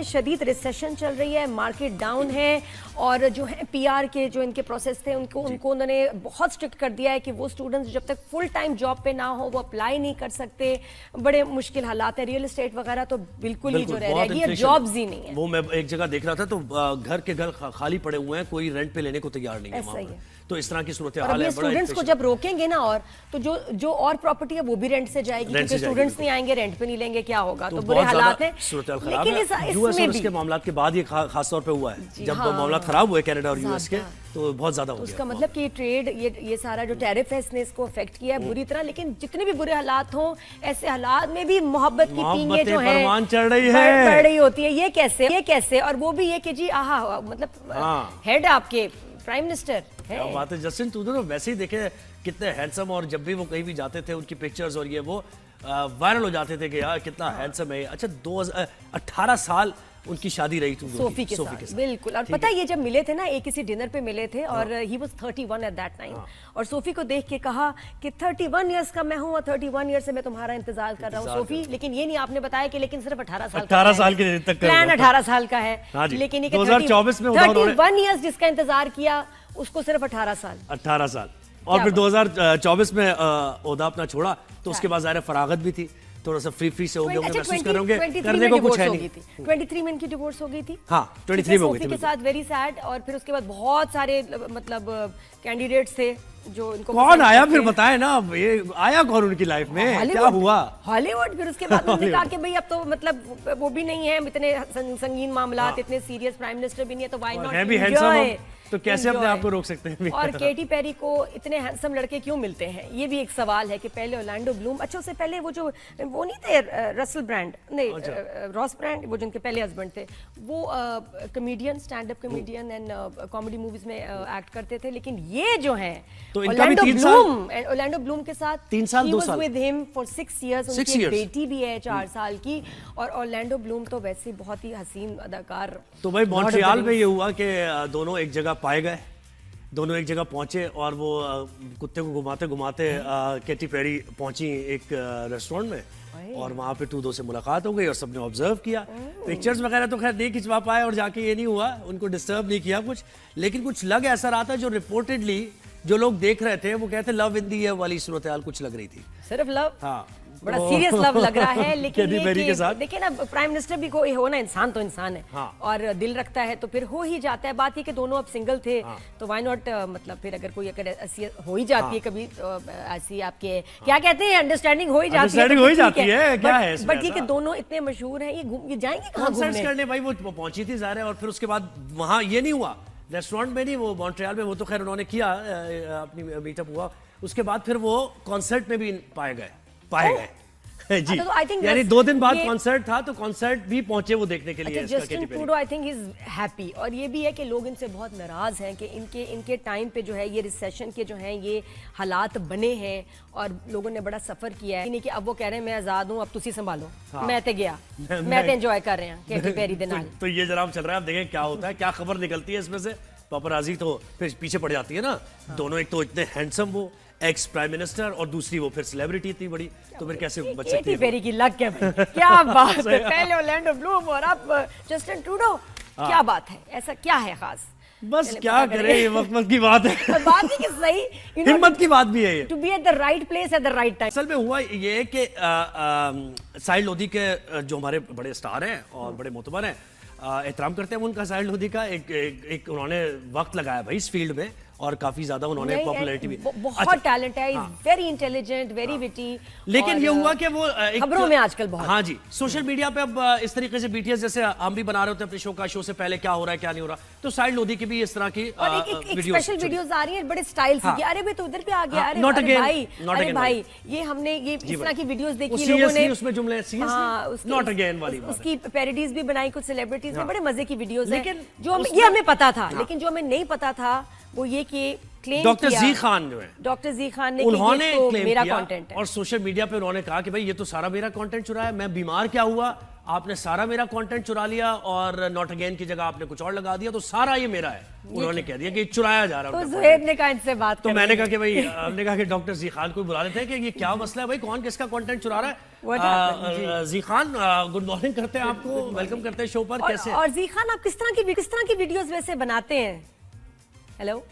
शदीद रिसेशन चल रही है, मार्केट डाउन है और जो है पीआर के जो इनके प्रोसेस थे उनको उन्होंने बहुत स्ट्रिक्ट कर दिया है कि वो स्टूडेंट्स जब तक फुल टाइम जॉब पे ना हो वो अप्लाई नहीं कर सकते। बड़े मुश्किल हालात है, रियल एस्टेट वगैरह तो बिल्कुल ही जो रह रहेगी, अब जॉब्स ही नहीं है। वो मैं एक जगह देख रहा था तो घर के घर खाली पड़े हुए हैं, कोई रेंट पे लेने को तैयार नहीं है। तो इस तरह की सूरत हाल है। स्टूडेंट्स को जब रोकेंगे ना और तो जो और प्रॉपर्टी है वो भी रेंट से जाएगी, क्योंकि स्टूडेंट्स नहीं आएंगे, रेंट पे नहीं लेंगे, क्या होगा? तो बुरे हालात हैं। लेकिन इसके मामला के बाद ये खास तौर पे हुआ है, जब मामला खराब हुए कनाडा और यूएस के, तो बहुत ज्यादा हो गया। उसका मतलब कि ट्रेड ये सारा जो टैरिफ है इसने इसको अफेक्ट किया है बुरी तरह। लेकिन जितने भी बुरे हालात हों, ऐसे हालात में भी मोहब्बत की पींगे जो है चढ़ रही होती है। ये कैसे और वो भी ये कि जी आहा, मतलब हेड आपके प्राइम मिनिस्टर है। बात है जस्टिन ट्रूडो तो वैसे ही देखे कितने हैंडसम, और जब भी वो कहीं भी जाते थे उनकी पिक्चर्स और ये वो वायरल हो जाते थे कि यार कितना हैंडसम है। अच्छा 2018 साल उनकी शादी रही थी सोफी के साथ। बिल्कुल। और पता है ये जब मिले थे ना, एक किसी डिनर पे मिले थे और he was 31 at that time, और सोफी को देख के कहा कि 31 इयर्स का मैं हूं और 31 इयर्स से मैं तुम्हारा इंतजार कर रहा हूं सोफी। लेकिन ये नहीं आपने बताया कि लेकिन सिर्फ 18 साल के तक प्लान 18 साल का है। लेकिन 2024 में 31 इयर्स जिसका इंतजार किया उसको सिर्फ 18 साल। और फिर 2024 में ओहदा अपना छोड़ा, तो उसके बाद ज़ाहिर फरागत भी थी, थोड़ा सा फ्री से हो गए, महसूस करोगे करने को कुछ है नहीं। 23 में इनकी डिवोर्स हो गई थी। हाँ 23 में हो गई थी के साथ, वेरी सैड। और फिर उसके बाद बहुत सारे मतलब कैंडिडेट्स थे जो इनको कौन आया फिर बताए ना, ये आया कौन उनकी लाइफ में, क्या हुआ? हॉलीवुड। फिर उसके बाद उन्होंने कहा कि भाई अब तो मतलब वो भी नहीं है, इतने संगीन मामला, इतने सीरियस प्राइम मिनिस्टर भी नहीं है, तो व्हाई नॉट एंजॉय। तो कैसे अपने आप को रोक सकते हैं? और केटी पेरी को इतने हैंडसम लड़के क्यों मिलते हैं, ये भी एक सवाल है कि पहले ऑर्लैंडो ब्लूम, अच्छा उससे पहले वो नहीं थे रसल ब्रांड, नहीं रॉस ब्रांड, वो जिनके पहले हस्बैंड थे, वो comedian, stand up comedian and comedy movies में एक्ट करते थे। लेकिन ये जो है तो ऑर्लैंडो ब्लूम के साथ 3 साल 2 साल विद हिम फॉर 6 इयर्स। उनकी एक बेटी भी है 4 साल की। और ऑर्लैंडो ब्लूम तो वैसे बहुत ही हसीन अदाकार। तो भाई मॉन्ट्रियल में ये हुआ कि दोनों एक जगह पाए गए, दोनों एक जगह पहुंचे, और वो कुत्ते को घुमाते घुमाते केटी पेरी पहुंची एक रेस्टोरेंट में, और वहां पे टूडो से मुलाकात हो गई और सबने ऑब्जर्व किया। पिक्चर्स वगैरह तो खैर नहीं खिंचवा पाए, और जाके ये नहीं हुआ, उनको डिस्टर्ब नहीं किया कुछ। लेकिन कुछ लग ऐसा रहा था, जो रिपोर्टेडली जो लोग देख रहे थे वो कहते लव इन दी वाली सूरत हाल कुछ लग रही थी। सिर्फ लव? हाँ, बड़ा सीरियस लव लग रहा है। लेकिन देखिए ना, प्राइम मिनिस्टर भी कोई हो ना, इंसान तो इंसान है। हाँ। और दिल रखता है तो फिर हो ही जाता है। बात ये कि दोनों अब सिंगल थे। हाँ। तो व्हाई नॉट, मतलब फिर अगर कोई ऐसी हो ही जाती है कभी, ऐसी आपके क्या कहते हैं अंडरस्टैंडिंग हो ही जाती है, क्या है। बट ये कि दोनों इतने मशहूर हैं, ये जाएंगे कहाँ घूमने करने? भाई वो पहुंची थी ज़ाहिर है, और फिर उसके बाद वहाँ ये नहीं हुआ, रेस्टोरेंट में नहीं, वो मॉन्ट्रियल में, वो तो खैर उन्होंने किया, अपनी मीटअप हुआ। उसके बाद फिर वो कॉन्सर्ट में भी पाए गए जी। यानी 2 दिन बाद कॉन्सर्ट था, तो कॉन्सर्ट भी पहुंचे वो देखने के लिए। Justin Trudeau I think is happy. और ये भी है कि लोग इनसे बहुत नाराज हैं कि इनके टाइम पे जो है ये रिसेशन के जो हैं ये हालात बने हैं, और लोगों ने बड़ा सफर किया है। नहीं कि अब वो कह रहे हैं मैं आजाद हूं, अब तुसी संभालो। हाँ। मैं तो गया, मैं तो एंजॉय कर रहे हैं केटी पेरी दे नाल। तो ये जनाब चल रहा है, अब देखें क्या होता है, क्या खबर निकलती है इसमें से। पापराजी तो फिर पीछे पड़ जाती है ना। दोनों, एक तो इतने हैंडसम वो एक्स प्राइम मिनिस्टर, और दूसरी वो फिर सेलिब्रिटी इतनी बड़ी, तो फिर कैसे बच सकती है? केटी पेरी की लक है भाई, क्या बात है। पहले ऑर्लैंडो ब्लूम और अब जस्टिन ट्रूडो, क्या बात है, ऐसा क्या है खास? बस क्या करें, ये वक्त की बात है। बात ही कि सही हिम्मत की बात भी है ये, to be at the right place at the right time. असल में हुआ ये कि साहिल लोधी के जो हमारे बड़े स्टार हैं और बड़े मोतबर हैं, एहतराम करते हैं उनका, साहिल लोधी का। एक उन्होंने वक्त लगाया भाई इस फील्ड में, और काफी ज्यादा उन्होंने पॉपुलैरिटी भी, बहुत टैलेंट है, वेरी इंटेलिजेंट, वेरी विटी। लेकिन ये हुआ कि वो खबरों में आजकल बहुत, हाँ जी, सोशल मीडिया पे अब इस तरीके से बीटीएस जैसे हम भी बना रहे होते हैं अपने शो से पहले क्या हो रहा है क्या नहीं हो रहा, तो साहिल लोधी की भी इस तरह की स्पेशल वीडियोस आ रही हैं बड़े स्टाइल से। अरे भाई तो उधर पे आ गया, अरे भाई ये हमने ये इस तरह की वीडियोस देखी लोगों ने, उसमें जुमले नॉट अगेन वाली बात, उसकी पैरोडीज भी बनाई कुछ सेलिब्रिटीज ने, बड़े मजे की वीडियोस हैं जो ये हमें पता था। लेकिन जो हमें नहीं पता था वो ये कि डॉक्टर जी खान जो है, डॉक्टर जी खान ने उन्होंने कि ये तो क्लेम मेरा किया, कंटेंट है, और सोशल मीडिया पे उन्होंने कहा कि भाई ये तो सारा मेरा कंटेंट चुरा है, मैं बीमार क्या हुआ, आपने सारा मेरा कंटेंट चुरा लिया और नॉट अगेन की जगह आपने कुछ और लगा दिया, तो सारा ये मेरा है। उन्होंने कह दिया कि चुराया जा रहा है। तो जुहैब ने कहा इनसे बात तो मैंने कहा कि भाई, हमने कहा कि डॉक्टर जी खान को बुला लेते हैं कि ये क्या मसला है भाई, कौन किसका कंटेंट चुरा रहा है। जी खान, गुड मॉर्निंग करते हैं आपको, वेलकम करते हैं शो पर। कैसे? और जी खान, आप किस तरह की वीडियोस वैसे बनाते हैं? Hello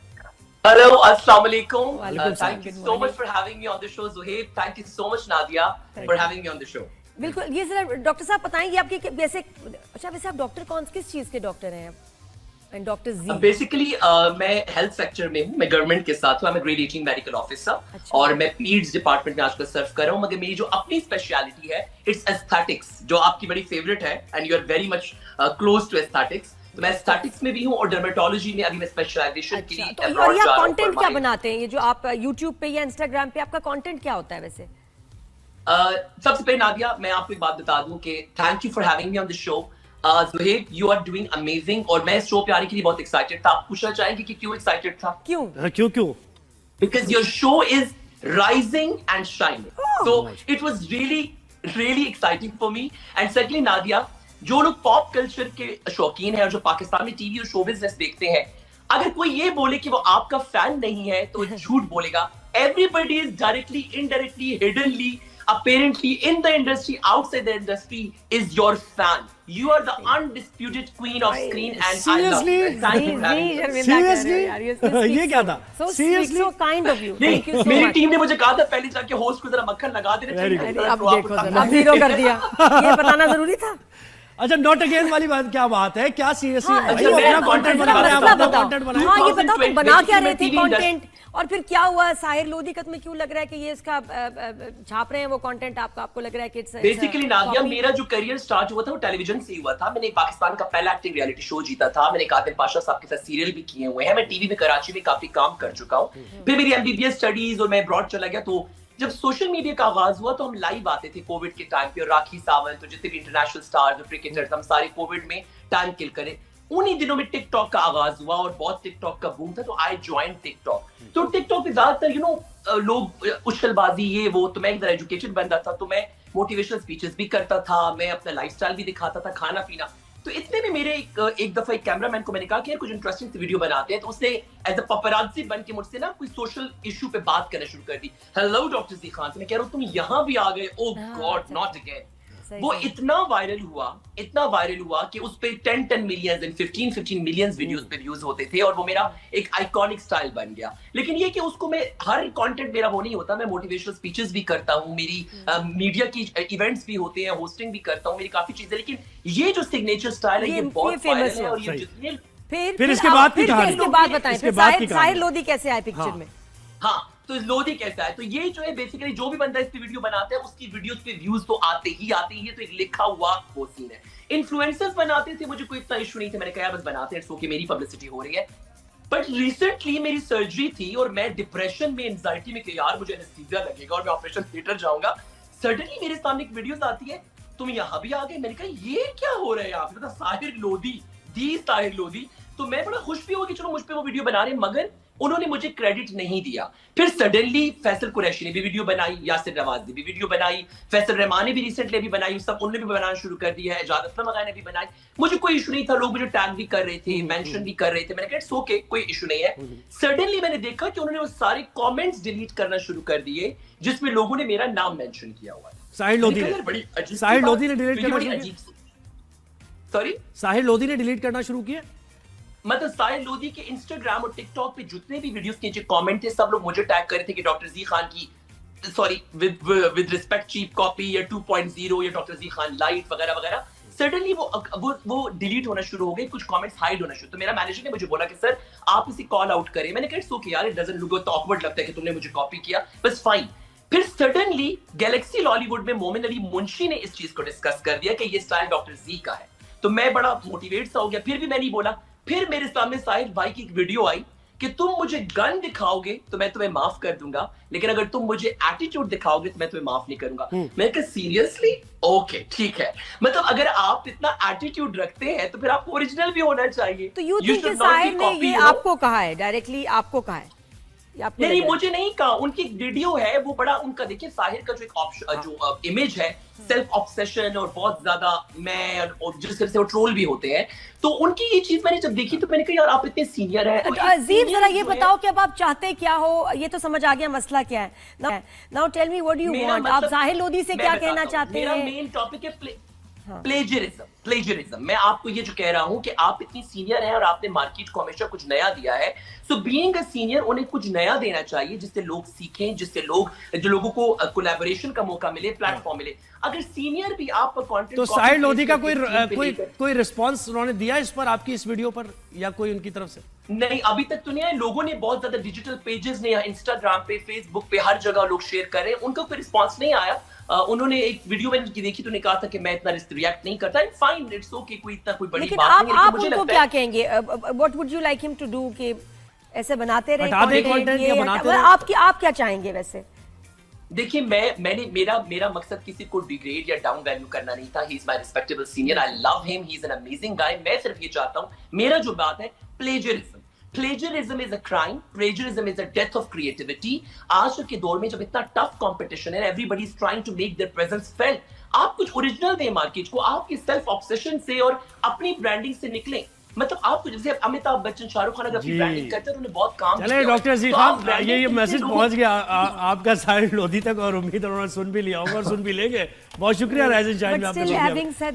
Hello, Assalamu alaikum. Walaikum Thank you salam. so much for having me on the show, Zuhaib. Thank you so much, Nadia, for having me on the show. बिल्कुल, ये जरा डॉक्टर साहब बताएंगे आपके वैसे, अच्छा वैसे आप डॉक्टर किस चीज के डॉक्टर हैं? एंड डॉक्टर जी Basically, मैं हेल्थ सेक्टर में हूँ, मैं गवर्नमेंट के साथ हूँ, मैं ग्रेड 18 मेडिकल ऑफिसर और मैं पीड्स डिपार्टमेंट में आजकल सर्व कर रहा हूँ। मगर मेरी जो अपनी स्पेशलिटी है, इट्स एस्थेटिक्स, जो आपकी बड़ी फेवरेट है and you are very much close to aesthetics. तो मैं एस्थेटिक्स में भी हूँ और डर्मेटोलॉजी में अभी मैं स्पेशलाइजेशन के लिए तो और ये आप कंटेंट क्या बनाते हैं? ये जो आप YouTube पे या Instagram पे आपका कंटेंट क्या होता है वैसे? सबसे पहले नादिया, मैं आपको एक बात बता दूं कि thank you for having me on the show. Zuhaib, you are doing amazing और मैं इस शो पे आने के लिए बहुत एक्साइटेड था। आप पूछना चाहेंगे कि क्यों एक्साइटेड था? क्यों? Because your show is rising and shining. So it was really exciting for me. And secondly, Nadia, जो लोग पॉप कल्चर के शौकीन हैं और जो पाकिस्तान में टीवी और शो बिजनेस देखते हैं, अगर कोई ये बोले कि वो आपका फैन नहीं है तो झूठ बोलेगा। Everybody is directly, indirectly, hiddenly, apparently in the industry, outside the industry is your fan. You are the undisputed queen of screen and Seriously? I love you. Thank you for having me. Seriously? ये क्या था? So sweet, Seriously? so kind of you. Thank you so मेरी much. Team ने मुझे कहा था पहले जाके होस्ट को जरा मक्खन लगा देना Very चाहिए। good. अब देखो जरा, अब जीरो कर दिया। ये बताना जरूरी था। अच्छा, नॉट अगेन वाली बात क्या बात है? क्या सीरियसली हाँ, अच्छा, मैं अपना कंटेंट content बना रहे हैं, मसला आप अपना बताओ। कंटेंट बनाएं। हाँ, ये बताओ तुम बना क्या रहे थे TV industry- कंटेंट, और फिर क्या हुआ? साहिर लोधी कत में क्यों लग रहा है कि ये इसका छाप रहे हैं वो कंटेंट, आपको लग रहा है कि बेसिकली नादिया, मेरा जो करियर स्टार्ट हुआ था वो टेलीविजन से ही हुआ था। मैंने पाकिस्तान का पहला एक्टिंग रियलिटी शो जीता था। मैंने कातिल पाशा साहब के साथ सीरियल भी किए हुए हैं। मैं टीवी में कराची में काफी काम कर चुका हूँ। फिर मेरी एमबीबीएस स्टडीज और मैं अब्रॉड चला गया। तो जब सोशल मीडिया का आगाज हुआ तो हम लाइव आते थे कोविड के टाइम पे, और राखी सावंत तो जितने भी इंटरनेशनल स्टार्स और क्रिकेटर्स, हम सारे कोविड में टाइम किल करें। उन्हीं दिनों में टिकटॉक का आगाज हुआ और बहुत टिकटॉक का बूम था, तो आई ज्वाइन टिकटॉक। तो टिकटॉक पे ज्यादातर लोग उछलबाजी ये वो, तो मैं इधर एजुकेटेड बंदा था, तो मैं मोटिवेशनल स्पीचेस भी करता था, मैं अपना लाइफस्टाइल भी दिखाता था, खाना पीना। तो इतने में मेरे एक दफा एक कैमरामैन को मैंने कहा कि यार कुछ इंटरेस्टिंग सी वीडियो बनाते हैं। तो उसने एज अ पपराज़ी बन के मुझसे ना कोई सोशल इशू पे बात करना शुरू कर दी। हेलो डॉक्टर जी खान, मैं कह रहा हूँ तुम यहाँ भी आ गए, ओ गॉड, नॉट अगेन। वो इतना वायरल हुआ कि उस पे 10 मिलियंस एंड 15 मिलियंस वीडियोस पे व्यूज होते थे और वो मेरा एक आइकॉनिक स्टाइल बन गया। लेकिन ये कि उसको मैं हर कंटेंट मेरा वो नहीं होता, मैं मोटिवेशनल स्पीचेस भी करता हूँ, मेरी मीडिया की इवेंट्स भी होते हैं, होस्टिंग भी करता हूँ, मेरी काफी चीजें। लेकिन ये जो सिग्नेचर स्टाइल है ये बहुत वायरल है। और ये जितने फिर इसके बाद की कहानी, इसके बाद बताएं, इसके बाद की साहिर कहानी। लोधी कैसे आए पिक्चर में? हाँ, तो लोधी कैसा है? तो ये जो है बेसिकली जो भी बंदा इस पे वीडियो बनाता है उसकी वीडियोस पे व्यूज तो आते ही है, तो एक लिखा हुआ वो सीन है। इन्फ्लुएंसर्स बनाते थे, मुझे कोई इतना इशू नहीं था, मैंने कहा बस बनाते हैं, सो कि मेरी पब्लिसिटी हो रही है। बट रिसेंटली मेरी सर्जरी थी और मैं डिप्रेशन में, एंजाइटी में कि यार मुझे एनेस्थीसिया लगेगा और मैं ऑपरेशन थिएटर जाऊंगा। सडनली मेरे सामने एक वीडियोस आती है, तुम यहाँ भी आ गए। मैंने कहा ये क्या हो रहा है यहाँ पे? साहिर लोधी। तो मैं बड़ा खुश भी हुआ कि चलो मुझ पे वो वीडियो बना रहे हैं, मगर उन्होंने मुझे क्रेडिट नहीं दिया। फिर सडनली फैसल कुरैशी ने भी वीडियो बनाई, यासिर नवाज ने भी वीडियो बनाई, फैसल रहमान ने भी रिसेंटली भी बनाई, सब उन्होंने भी बनाना शुरू कर दिया है, इजाज़त अफजल मगाई ने भी बनाई। मुझे कोई इशू नहीं था, लोग मुझे टैग भी कर रहे थे, मेंशन भी कर रहे थे। मैंने कहा इट्स ओके, कोई इशू नहीं है। सडनली मैंने देखा कि उन्होंने वो सारे कमेंट्स डिलीट करना शुरू कर दिए जिसमें लोगों ने मेरा नाम मेंशन किया हुआ है। साहिर लोधी ने डिलीट करना, सॉरी, साहिर लोधी ने डिलीट करना शुरू किया। मतलब साहिर लोधी के इंस्टाग्राम और टिकटॉक पे जितने भी वीडियोस के नीचे कमेंट थे, सब लोग मुझे टैग कर रहे थे कि डॉक्टर जी खान की, sorry, with respect cheap copy या 2.0 या डॉक्टर जी खान लाइट वगैरह वगैरह। सडनली वो डिलीट होना शुरू हो गए, कुछ कमेंट्स हाइड होना शुरू। तो मेरा मैनेजर ने मुझे बोला कि सर आप इसे कॉल आउट करें। मैंने कहा इट्स ओके यार, इट डजंट लुक ऑकवर्ड, लगता है कि तुमने मुझे कॉपी किया, बस फाइन। फिर सडनली गैलेक्सी लॉलीवुड में मोमिन अली मुंशी ने इस चीज को डिस्कस कर दिया कि ये स्टाइल डॉक्टर जी का है। तो मैं बड़ा मोटिवेट सा हो गया, फिर भी मैं नहीं बोला। फिर मेरे सामने साहिर भाई की एक वीडियो आई कि तुम मुझे गन दिखाओगे तो मैं तुम्हें माफ कर दूंगा, लेकिन अगर तुम मुझे एटीट्यूड दिखाओगे तो मैं तुम्हें माफ नहीं करूंगा। मैं कहा सीरियसली? ओके ठीक है। मतलब अगर आप इतना एटीट्यूड रखते हैं तो फिर आपको ओरिजिनल भी होना चाहिए। तो यू थिंक साहिर ने ये आपको कहा है, डायरेक्टली आपको कहा है? या आपको नहीं लग रहा है? मुझे नहीं कहा, उनकी एक वीडियो है वो बड़ा उनका, देखिए साहिर का जो एक ऑप्शन जो इमेज है सेल्फ ऑब्सेशन और बहुत ज्यादा मैं और जिस तरह से वो ट्रोल भी होते हैं, तो उनकी ये चीज मैंने जब देखी तो मैंने कहा यार आप इतने सीनियर हैं। अजीब जरा ये बताओ कि अब आप चाहते क्या हो, ये तो समझ आ गया मसला क्या है। Now tell me what do you want, आप जाहिर लोधी से क्या कहना चाहते हैं? मेरा मेन टॉपिक है प्लेजरिज्म। मैं आपको ये जो कह रहा हूं कि आप इतनी सीनियर हैं और आपने मार्केट को हमेशा कुछ नया दिया है, सो बीइंग अ सीनियर उन्हें कुछ नया देना चाहिए जिससे लोग सीखें, जिससे लोगों को कोलैबोरेशन का मौका मिले, प्लेटफॉर्म मिले। अगर सीनियर भी आप कंटेंट तो साहिर लोधी का कोई रिस्पांस उन्होंने दिया इस पर, आपकी इस वीडियो पर, या कोई उनकी तरफ से? नहीं अभी तक तो नहीं है। लोगों ने बहुत ज्यादा डिजिटल पेजेस ने, इंस्टाग्राम पे, फेसबुक पे, हर जगह लोग शेयर कर रहे हैं, उनका कोई रिस्पांस नहीं आया। उन्होंने एक वीडियो मैंने देखी तो उन्होंने कहा था कि मैं इतना रिएक्ट नहीं करता, फाइन, इट्स ओके, कोई इतना कोई बड़ी लेकिन बात नहीं है। आप मुझे उनको लगता क्या है कहेंगे? What would you like him to do कि ऐसे बनाते रहे हटा दे content, content ये या हटा- बनाते well, रहे? आप क्या चाहेंगे वैसे? देखिए मेरा मकसद किसी को डिग्रेड या डाउन वैल्यू करना नहीं था। He is my respectable senior, I love him, he is an amazing guy. मैं सिर्फ ये चाहता हूं, मेरा जो बात है plagiarism, plagiarism is a crime, plagiarism is a death of creativity. आज के दौर में जब इतना टफ कंपटीशन है, everybody is trying to make their presence felt, आप कुछ ओरिजिनल दें मार्केट को, आपकी सेल्फ ऑब्सेशन से और अपनी ब्रांडिंग से निकलें। मतलब आपको जैसे अमिताभ बच्चन, शाहरुख खान अगर अपनी जी। ब्रांडिंग करते हैं, उन्होंने बहुत काम चले किया। डॉक्टर अजीज तो आप खान, branding ये कितने मैसेज लोगों- पहुंच गया आपका साहिर लोधी तक, और उम्मीद है उन्होंने सुन भी लिया होगा और सुन भी लेंगे। बहुत शुक्रिया राइजिन शाहिद, But आपने still शुक्रिया। having said